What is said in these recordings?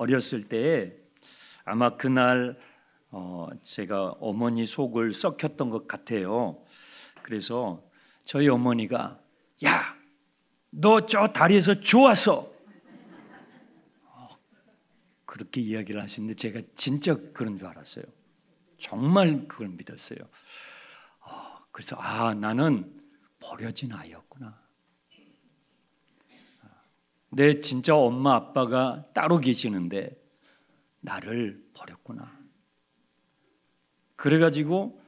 어렸을 때 아마 그날 제가 어머니 속을 썩혔던 것 같아요. 그래서 저희 어머니가 야, 너 저 다리에서 좋았어. 그렇게 이야기를 하시는데 제가 진짜 그런 줄 알았어요. 정말 그걸 믿었어요. 그래서 나는 버려진 아이였구나. 내 진짜 엄마 아빠가 따로 계시는데 나를 버렸구나. 그래가지고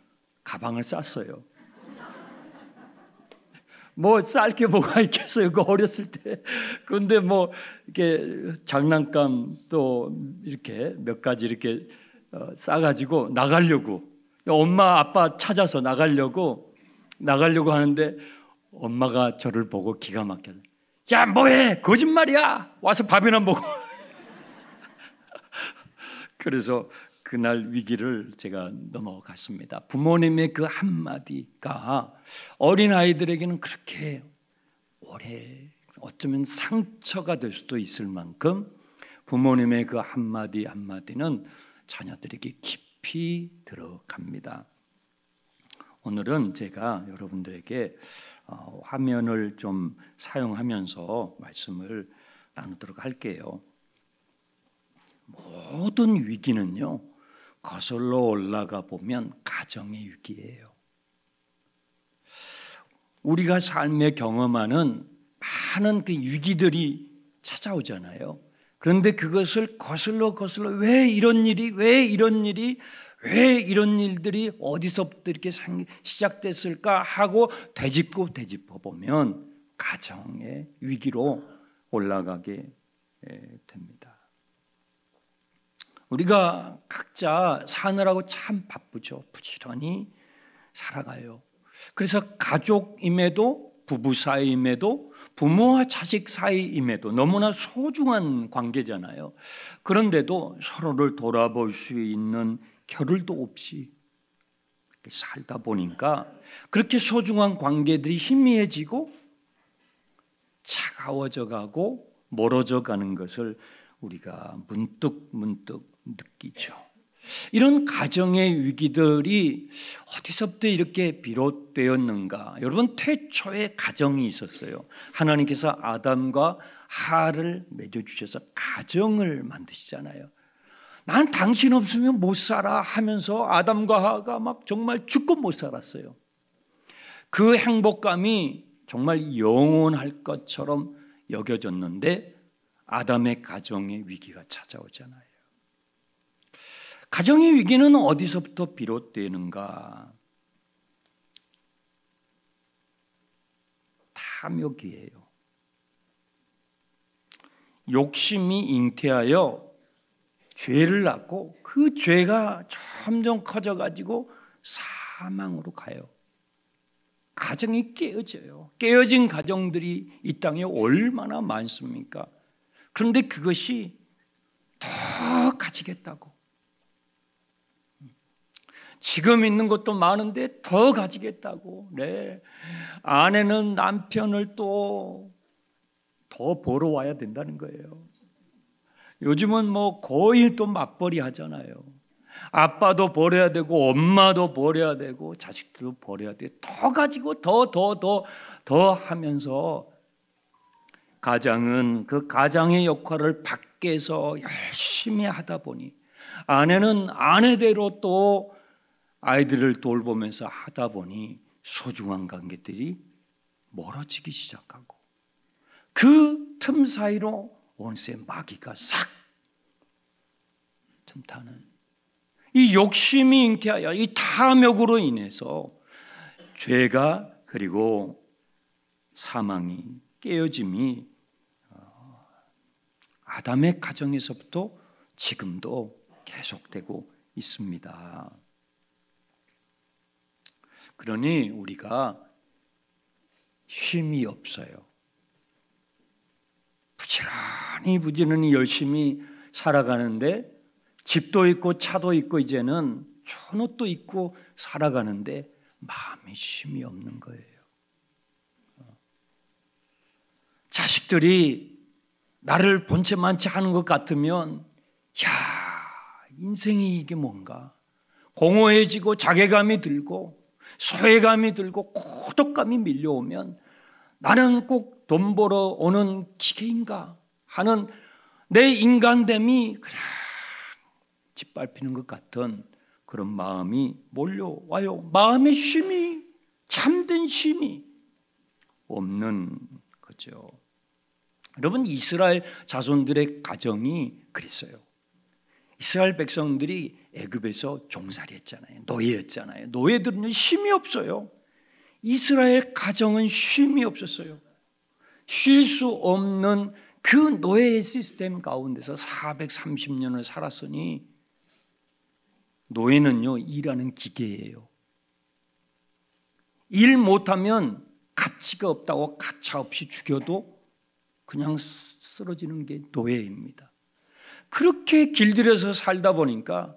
가방을 쌌어요. 뭐 쌀 게 뭐가 있겠어요, 그 어렸을 때. 그런데 뭐 이렇게 장난감 또 이렇게 몇 가지 이렇게 싸가지고 나가려고, 엄마 아빠 찾아서 나가려고 하는데 엄마가 저를 보고 기가 막혀서 야, 뭐해? 거짓말이야. 와서 밥이나 먹어. 그래서 그날 위기를 제가 넘어갔습니다. 부모님의 그 한마디가 어린아이들에게는 그렇게 오래 어쩌면 상처가 될 수도 있을 만큼 부모님의 그 한마디는 자녀들에게 깊이 들어갑니다. 오늘은 제가 여러분들에게 화면을 좀 사용하면서 말씀을 나누도록 할게요. 모든 위기는요, 거슬러 올라가 보면 가정의 위기예요. 우리가 삶에 경험하는 많은 그 위기들이 찾아오잖아요. 그런데 그것을 거슬러 왜 이런 일들이 어디서부터 이렇게 시작됐을까 하고 되짚어 보면 가정의 위기로 올라가게 됩니다. 우리가 각자 사느라고 참 바쁘죠. 부지런히 살아가요. 그래서 가족임에도, 부부 사이임에도, 부모와 자식 사이임에도 너무나 소중한 관계잖아요. 그런데도 서로를 돌아볼 수 있는 겨를도 없이 살다 보니까 그렇게 소중한 관계들이 희미해지고 차가워져 가고 멀어져 가는 것을 우리가 문득 느끼죠. 이런 가정의 위기들이 어디서부터 이렇게 비롯되었는가? 여러분, 태초에 가정이 있었어요. 하나님께서 아담과 하와를 맺어주셔서 가정을 만드시잖아요. 난 당신 없으면 못 살아 하면서 아담과 하와가 막 정말 죽고 못 살았어요. 그 행복감이 정말 영원할 것처럼 여겨졌는데 아담의 가정의 위기가 찾아오잖아요. 가정의 위기는 어디서부터 비롯되는가? 탐욕이에요. 욕심이 잉태하여 죄를 낳고 그 죄가 점점 커져가지고 사망으로 가요. 가정이 깨어져요. 깨어진 가정들이 이 땅에 얼마나 많습니까? 그런데 그것이 더 가지겠다고, 지금 있는 것도 많은데 더 가지겠다고, 아내는 남편을 또 더 벌어 와야 된다는 거예요. 요즘은 뭐 거의 또 맞벌이 하잖아요. 아빠도 버려야 되고 엄마도 버려야 되고 자식들도 버려야 돼. 더 가지고 더 하면서 가장은 그 가장의 역할을 밖에서 열심히 하다 보니 아내는 아내대로 또 아이들을 돌보면서 하다 보니 소중한 관계들이 멀어지기 시작하고 그 틈 사이로 온세 마귀가 싹 틈타는 이 욕심이 잉태하여 이 탐욕으로 인해서 죄가 그리고 사망이 깨어짐이 아담의 가정에서부터 지금도 계속되고 있습니다. 그러니 우리가 쉼이 없어요. 부지런히 열심히 살아가는데 집도 있고 차도 있고 이제는 좋은 옷도 입고 살아가는데 마음에 쉼이 없는 거예요. 자식들이 나를 본체만치 하는 것 같으면 야, 인생이 이게 뭔가 공허해지고 자괴감이 들고 소외감이 들고 고독감이 밀려오면 나는 꼭 돈 벌어 오는 기계인가 하는 내 인간됨이 그냥 짓밟히는 것 같은 그런 마음이 몰려와요. 마음의 쉼이, 참된 쉼이 없는 거죠. 여러분, 이스라엘 자손들의 가정이 그랬어요. 이스라엘 백성들이 애굽에서 종살이했잖아요. 노예였잖아요. 노예들은 쉼이 없어요. 이스라엘 가정은 쉼이 없었어요. 쉴 수 없는 그 노예의 시스템 가운데서 430년을 살았으니 노예는요, 일하는 기계예요. 일 못하면 가치가 없다고 가차없이 죽여도 그냥 쓰러지는 게 노예입니다. 그렇게 길들여서 살다 보니까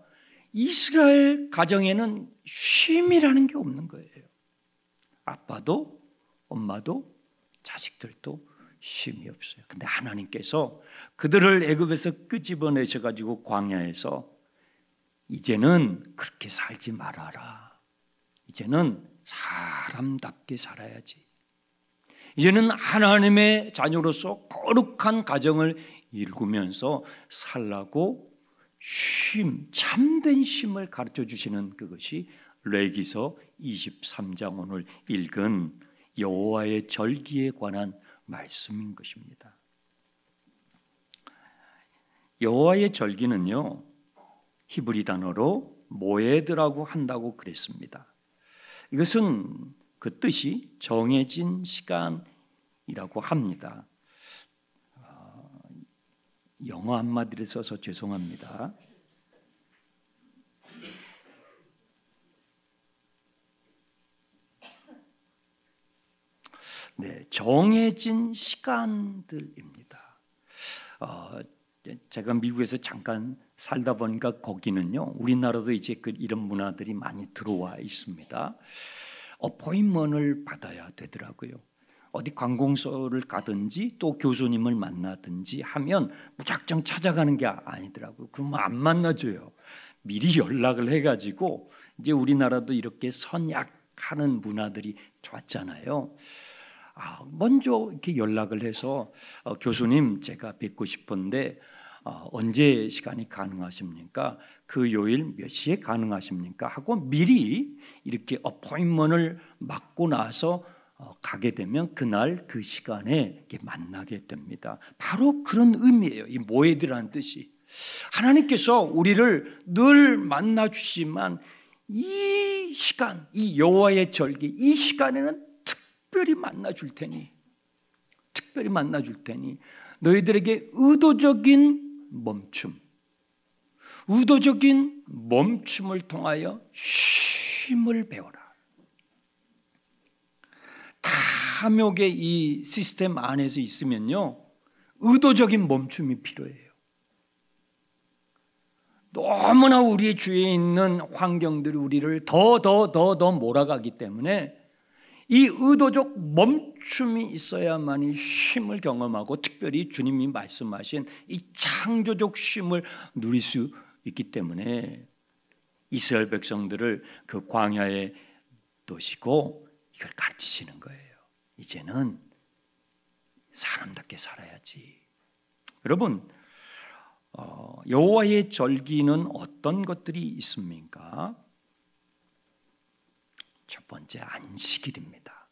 이스라엘 가정에는 쉼이라는 게 없는 거예요. 아빠도 엄마도 자식들도 쉼이 없어요. 근데 하나님께서 그들을 애굽에서 끄집어내셔 가지고 광야에서 이제는 그렇게 살지 말아라. 이제는 사람답게 살아야지. 이제는 하나님의 자녀로서 거룩한 가정을 일구면서 살라고 쉼, 참된 쉼을 가르쳐 주시는 그것이 레위기서 23장 오늘 읽은 여호와의 절기에 관한 말씀인 것입니다. 여호와의 절기는요, 히브리 단어로 모에드라고 한다고 그랬습니다. 이것은 그 뜻이 정해진 시간이라고 합니다. 영어 한마디를 써서 죄송합니다. 네, 정해진 시간들입니다. 제가 미국에서 잠깐 살다 보니까 거기는요, 우리나라도 이제 이런 문화들이 많이 들어와 있습니다. 어포인먼트를 받아야 되더라고요. 어디 관공서를 가든지 또 교수님을 만나든지 하면 무작정 찾아가는 게 아니더라고요. 그러면 안 만나줘요. 미리 연락을 해가지고 이제 우리나라도 이렇게 선약하는 문화들이 왔잖아요. 먼저 이렇게 연락을 해서 교수님 제가 뵙고 싶은데 언제 시간이 가능하십니까? 그 요일 몇 시에 가능하십니까? 하고 미리 이렇게 어포인먼트를 맡고 나서 가게 되면 그날 그 시간에 이렇게 만나게 됩니다. 바로 그런 의미예요. 이 모에드라는 뜻이. 하나님께서 우리를 늘 만나 주시지만 이 시간, 이 여호와의 절기, 이 시간에는 특별히 만나 줄 테니 너희들에게 의도적인 멈춤을 통하여 쉼을 배워라. 탐욕의 이 시스템 안에서 있으면요, 의도적인 멈춤이 필요해요. 너무나 우리 주위에 있는 환경들이 우리를 더 몰아가기 때문에 이 의도적 멈춤이 있어야만이 쉼을 경험하고 특별히 주님이 말씀하신 이 창조적 쉼을 누릴 수 있기 때문에 이스라엘 백성들을 그 광야에 두시고 이걸 가르치시는 거예요. 이제는 사람답게 살아야지. 여러분, 여호와의 절기는 어떤 것들이 있습니까? 첫 번째, 안식일입니다.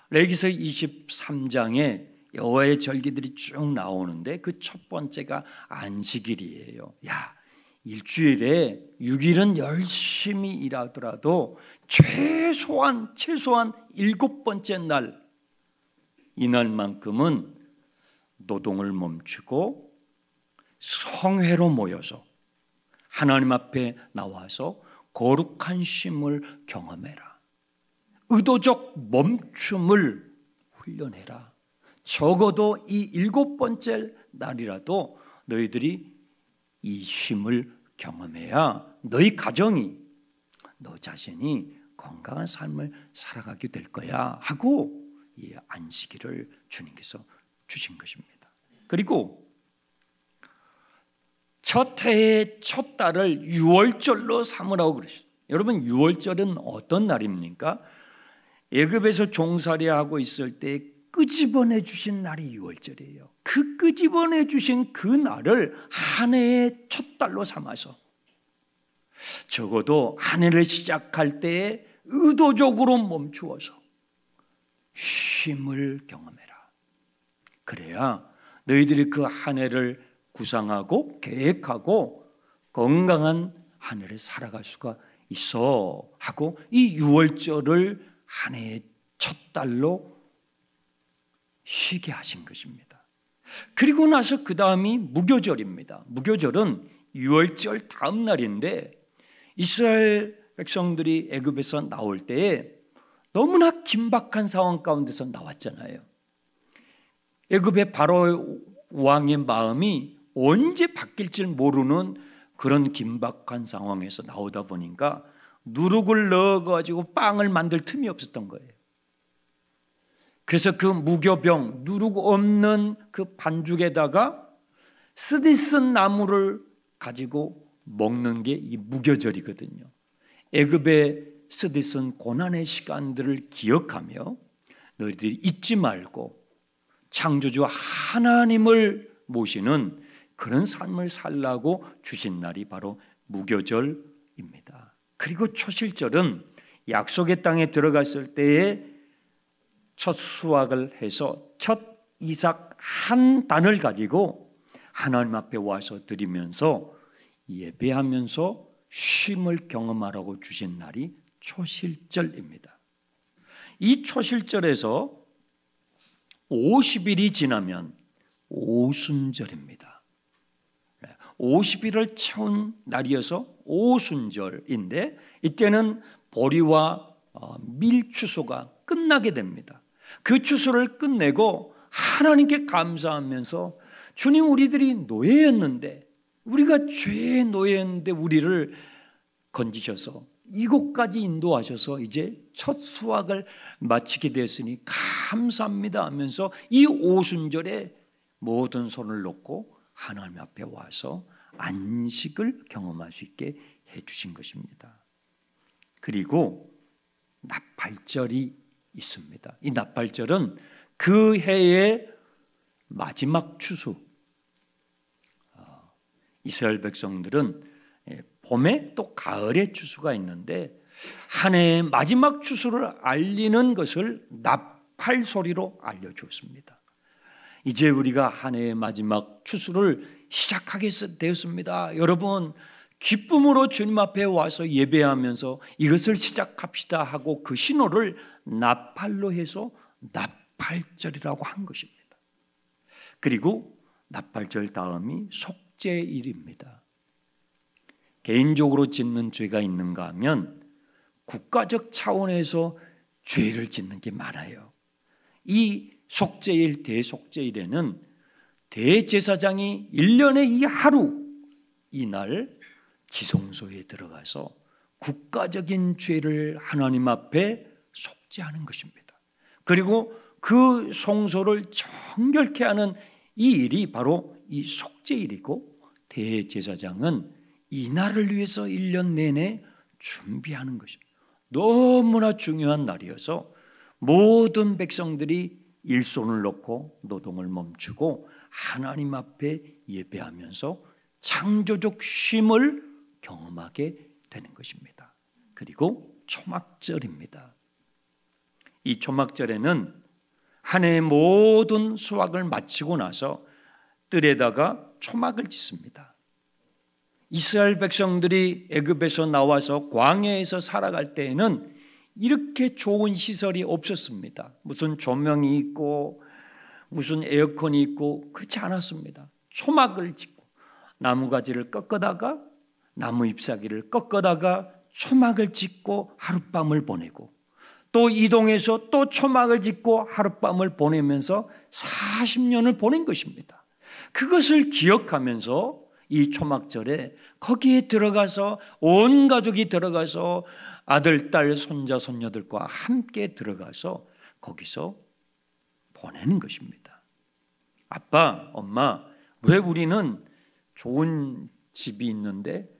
레위기서 23장에 여호와의 절기들이 쭉 나오는데 그 첫 번째가 안식일이에요. 일주일에 6일은 열심히 일하더라도 최소한 7번째 날, 이날만큼은 노동을 멈추고 성회로 모여서 하나님 앞에 나와서 거룩한 쉼을 경험해라. 의도적 멈춤을 훈련해라. 적어도 이 7번째 날이라도 너희들이 이 쉼을 경험해야 너희 가정이, 너 자신이 건강한 삶을 살아가게 될 거야 하고 이 안식일을 주님께서 주신 것입니다. 그리고 첫 해의 첫 달을 유월절로 삼으라고 그러셨어요. 여러분, 유월절은 어떤 날입니까? 애굽에서 종살이하고 있을 때 끄집어내 주신 날이 유월절이에요. 그 끄집어내 주신 그 날을 한 해의 첫 달로 삼아서 적어도 한 해를 시작할 때에 의도적으로 멈추어서 쉼을 경험해라. 그래야 너희들이 그 한 해를 구상하고 계획하고 건강한 한 해를 살아갈 수가 있어 하고 이 유월절을 한 해의 첫 달로 쉬게 하신 것입니다. 그리고 나서 그 다음이 무교절입니다. 무교절은 유월절 다음 날인데 이스라엘 백성들이 애굽에서 나올 때에 너무나 긴박한 상황 가운데서 나왔잖아요. 애굽의 바로 왕의 마음이 언제 바뀔지 모르는 그런 긴박한 상황에서 나오다 보니까 누룩을 넣어가지고 빵을 만들 틈이 없었던 거예요. 그래서 그 무교병, 누룩 없는 그 반죽에다가 쓰디쓴 나무를 가지고 먹는 게 이 무교절이거든요. 애굽의 쓰디쓴 고난의 시간들을 기억하며 너희들이 잊지 말고 창조주 하나님을 모시는 그런 삶을 살라고 주신 날이 바로 무교절입니다. 그리고 초실절은 약속의 땅에 들어갔을 때에 첫 수확을 해서 첫 이삭 한 단을 가지고 하나님 앞에 와서 드리면서 예배하면서 쉼을 경험하라고 주신 날이 초실절입니다. 이 초실절에서 50일이 지나면 오순절입니다. 50일을 채운 날이어서 오순절인데 이때는 보리와 밀 추수가 끝나게 됩니다. 그 추수를 끝내고 하나님께 감사하면서 주님, 우리들이 노예였는데, 우리가 죄의 노예였는데 우리를 건지셔서 이곳까지 인도하셔서 이제 첫 수확을 마치게 됐으니 감사합니다 하면서 이 오순절에 모든 손을 놓고 하나님 앞에 와서 안식을 경험할 수 있게 해주신 것입니다. 그리고 나팔절이 있습니다. 이 나팔절은 그 해의 마지막 추수. 이스라엘 백성들은 봄에 또 가을에 추수가 있는데 한 해의 마지막 추수를 알리는 것을 나팔 소리로 알려주었습니다. 이제 우리가 한 해의 마지막 추수를 시작하게 되었습니다. 여러분, 기쁨으로 주님 앞에 와서 예배하면서 이것을 시작합시다 하고 그 신호를 나팔로 해서 나팔절이라고 한 것입니다. 그리고 나팔절 다음이 속죄일입니다. 개인적으로 짓는 죄가 있는가 하면 국가적 차원에서 죄를 짓는 게 많아요. 이 속죄일, 대속죄일에는 대제사장이 1년에 이 하루, 이날 지성소에 들어가서 국가적인 죄를 하나님 앞에 속죄하는 것입니다. 그리고 그 성소를 정결케 하는 이 일이 바로 이 속죄일이고, 대제사장은 이날을 위해서 1년 내내 준비하는 것입니다. 너무나 중요한 날이어서 모든 백성들이 일손을 놓고 노동을 멈추고 하나님 앞에 예배하면서 창조적 쉼을 경험하게 되는 것입니다. 그리고 초막절입니다. 이 초막절에는 한 해의 모든 수확을 마치고 나서 뜰에다가 초막을 짓습니다. 이스라엘 백성들이 애굽에서 나와서 광야에서 살아갈 때에는 이렇게 좋은 시설이 없었습니다. 무슨 조명이 있고 무슨 에어컨이 있고 그렇지 않았습니다. 초막을 짓고 나무가지를 꺾어다가 나무 잎사귀를 꺾어다가 초막을 짓고 하룻밤을 보내고 또 이동해서 또 초막을 짓고 하룻밤을 보내면서 40년을 보낸 것입니다. 그것을 기억하면서 이 초막절에 거기에 들어가서 온 가족이 들어가서 아들, 딸, 손자, 손녀들과 함께 들어가서 거기서 보내는 것입니다. 아빠, 엄마, 왜 우리는 좋은 집이 있는데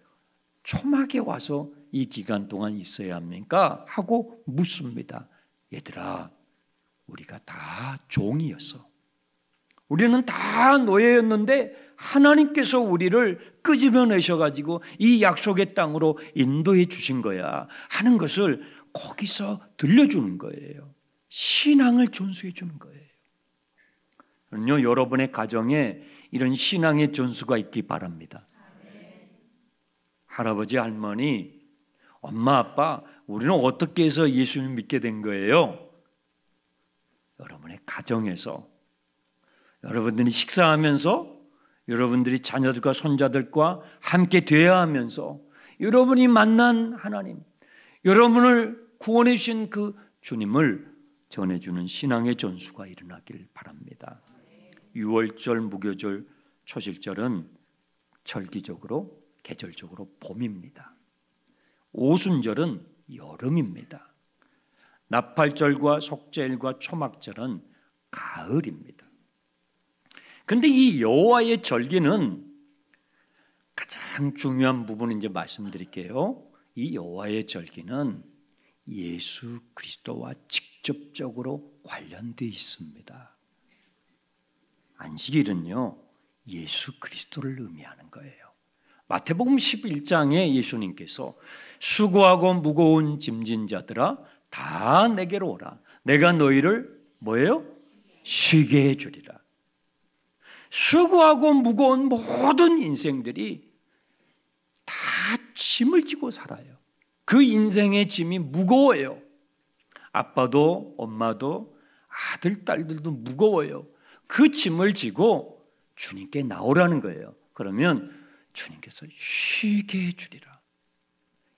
초막에 와서 이 기간 동안 있어야 합니까? 하고 묻습니다. 얘들아, 우리가 다 종이었어. 우리는 다 노예였는데 하나님께서 우리를 끄집어내셔가지고 이 약속의 땅으로 인도해 주신 거야 하는 것을 거기서 들려주는 거예요. 신앙을 전수해 주는 거예요. 여러분의 가정에 이런 신앙의 전수가 있기 바랍니다. 할아버지, 할머니, 엄마, 아빠, 우리는 어떻게 해서 예수님을 믿게 된 거예요? 여러분의 가정에서, 여러분들이 식사하면서, 여러분들이 자녀들과 손자들과 함께 대화하면서, 여러분이 만난 하나님, 여러분을 구원해 주신 그 주님을 전해주는 신앙의 전수가 일어나길 바랍니다. 유월절, 무교절, 초실절은 절기적으로, 계절적으로 봄입니다. 오순절은 여름입니다. 나팔절과 속죄일과 초막절은 가을입니다. 그런데 이 여호와의 절기는 가장 중요한 부분을 이제 말씀드릴게요. 이 여호와의 절기는 예수 그리스도와 직접적으로 관련되어 있습니다. 안식일은요, 예수 그리스도를 의미하는 거예요. 마태복음 11장에 예수님께서 수고하고 무거운 짐진 자들아 다 내게로 오라. 내가 너희를 뭐예요? 쉬게 해주리라. 수고하고 무거운 모든 인생들이 다 짐을 지고 살아요. 그 인생의 짐이 무거워요. 아빠도 엄마도 아들, 딸들도 무거워요. 그 짐을 지고 주님께 나오라는 거예요. 그러면 주님께서 쉬게 해주리라.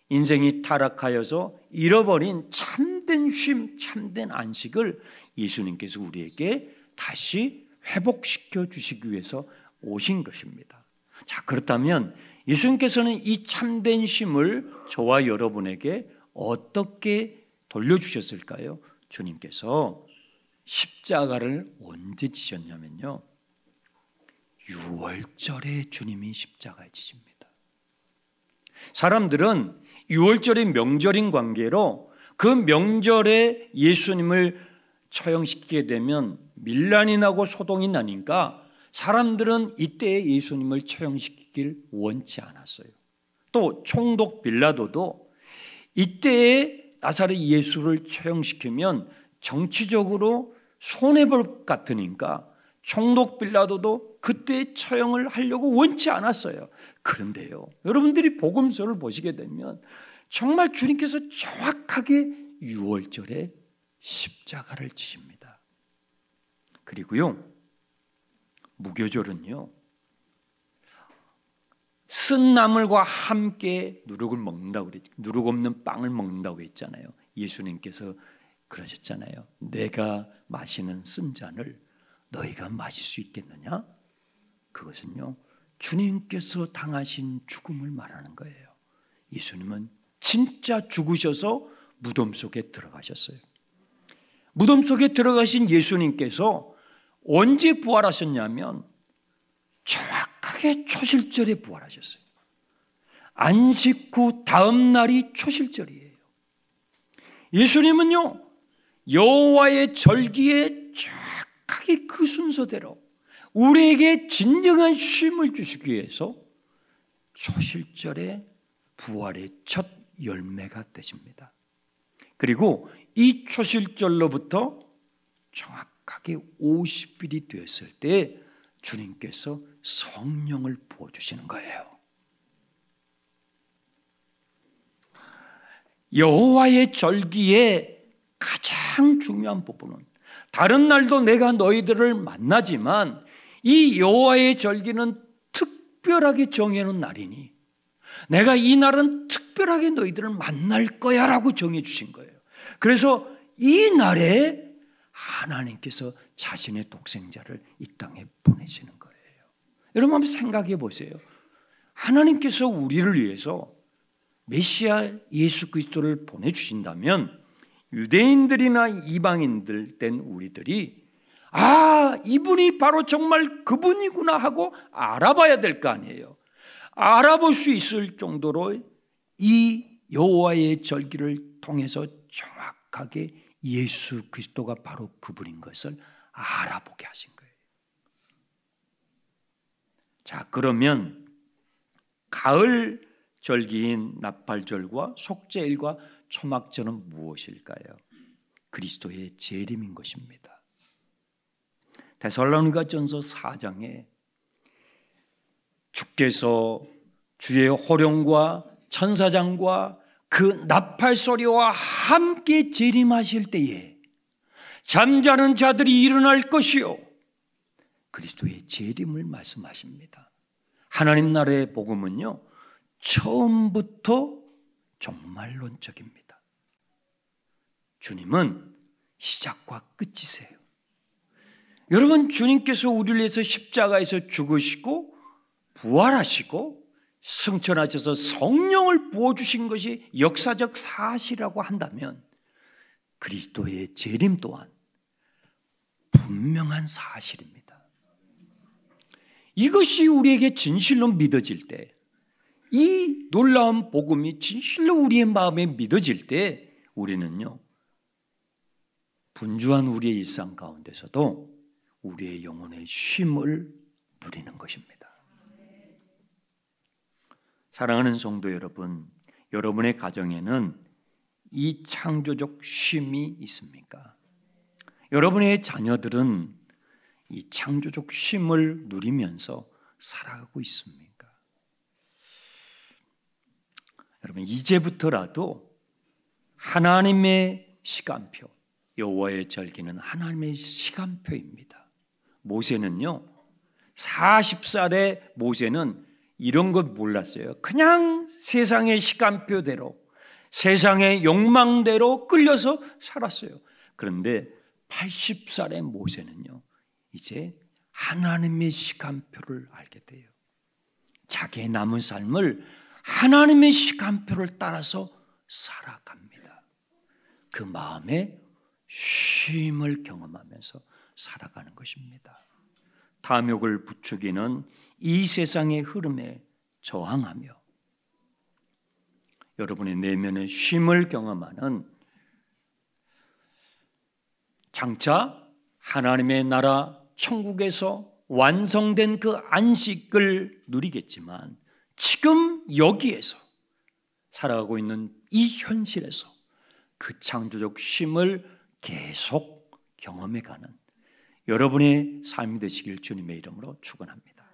인생이 타락하여서 잃어버린 참된 쉼, 참된 안식을 예수님께서 우리에게 다시 회복시켜 주시기 위해서 오신 것입니다. 자, 그렇다면 예수님께서는 이 참된 쉼을 저와 여러분에게 어떻게 돌려주셨을까요? 주님께서 십자가를 언제 지셨냐면요, 6월절에 주님이 십자가에 지십니다. 사람들은 6월절이 명절인 관계로 그 명절에 예수님을 처형시키게 되면 밀란이 나고 소동이 나니까 사람들은 이때에 예수님을 처형시키길 원치 않았어요. 또 총독 빌라도도 이때에 나사렛 예수를 처형시키면 정치적으로 손해볼 것 같으니까 총독 빌라도도 그때 처형을 하려고 원치 않았어요. 그런데요, 여러분들이 복음서를 보시게 되면 정말 주님께서 정확하게 6월절에 십자가를 지십니다. 그리고요, 무교절은요, 쓴 나물과 함께 누룩을 먹는다고 그랬죠. 누룩 없는 빵을 먹는다고 했잖아요. 예수님께서 그러셨잖아요. 내가 마시는 쓴 잔을 너희가 마실 수 있겠느냐? 그것은요, 주님께서 당하신 죽음을 말하는 거예요. 예수님은 진짜 죽으셔서 무덤 속에 들어가셨어요. 무덤 속에 들어가신 예수님께서 언제 부활하셨냐면 정확하게 초실절에 부활하셨어요. 안식 후 다음 날이 초실절이에요. 예수님은요, 여호와의 절기에 정확하게 그 순서대로 우리에게 진정한 쉼을 주시기 위해서 초실절에 부활의 첫 열매가 되십니다. 그리고 이 초실절로부터 정확하게 50일이 되었을 때 주님께서 성령을 부어주시는 거예요. 여호와의 절기의 가장 중요한 부분은, 다른 날도 내가 너희들을 만나지만 이 여호와의 절기는 특별하게 정해놓은 날이니 내가 이 날은 특별하게 너희들을 만날 거야 라고 정해 주신 거예요. 그래서 이 날에 하나님께서 자신의 독생자를 이 땅에 보내시는 거예요. 여러분 한번 생각해 보세요. 하나님께서 우리를 위해서 메시아 예수 그리스도를 보내주신다면 유대인들이나 이방인들 된 우리들이 이분이 바로 정말 그분이구나 하고 알아봐야 될 거 아니에요. 알아볼 수 있을 정도로 이 여호와의 절기를 통해서 정확하게 예수 그리스도가 바로 그분인 것을 알아보게 하신 거예요. 자, 그러면 가을 절기인 나팔절과 속죄일과 초막절은 무엇일까요? 그리스도의 재림인 것입니다. 데살로니가전서 4장에 주께서 주의 호령과 천사장과 그 나팔 소리와 함께 재림하실 때에 잠자는 자들이 일어날 것이요, 그리스도의 재림을 말씀하십니다. 하나님 나라의 복음은요, 처음부터 종말론적입니다. 주님은 시작과 끝이세요. 여러분, 주님께서 우리를 위해서 십자가에서 죽으시고 부활하시고 승천하셔서 성령을 부어주신 것이 역사적 사실이라고 한다면 그리스도의 재림 또한 분명한 사실입니다. 이것이 우리에게 진실로 믿어질 때, 이 놀라운 복음이 진실로 우리의 마음에 믿어질 때 우리는요, 분주한 우리의 일상 가운데서도 우리의 영혼의 쉼을 누리는 것입니다. 사랑하는 성도 여러분, 여러분의 가정에는 이 창조적 쉼이 있습니까? 여러분의 자녀들은 이 창조적 쉼을 누리면서 살아가고 있습니까? 여러분, 이제부터라도 하나님의 시간표, 여호와의 절기는 하나님의 시간표입니다. 모세는요, 40살의 모세는 이런 것 몰랐어요. 그냥 세상의 시간표대로, 세상의 욕망대로 끌려서 살았어요. 그런데 80살의 모세는요, 이제 하나님의 시간표를 알게 돼요. 자기의 남은 삶을 하나님의 시간표를 따라서 살아갑니다. 그 마음에 쉼을 경험하면서 살아가는 것입니다. 탐욕을 부추기는 이 세상의 흐름에 저항하며 여러분의 내면의 쉼을 경험하는, 장차 하나님의 나라 천국에서 완성된 그 안식을 누리겠지만 지금 여기에서 살아가고 있는 이 현실에서 그 창조적 쉼을 계속 경험해가는 여러분의 삶이 되시길 주님의 이름으로 축원합니다.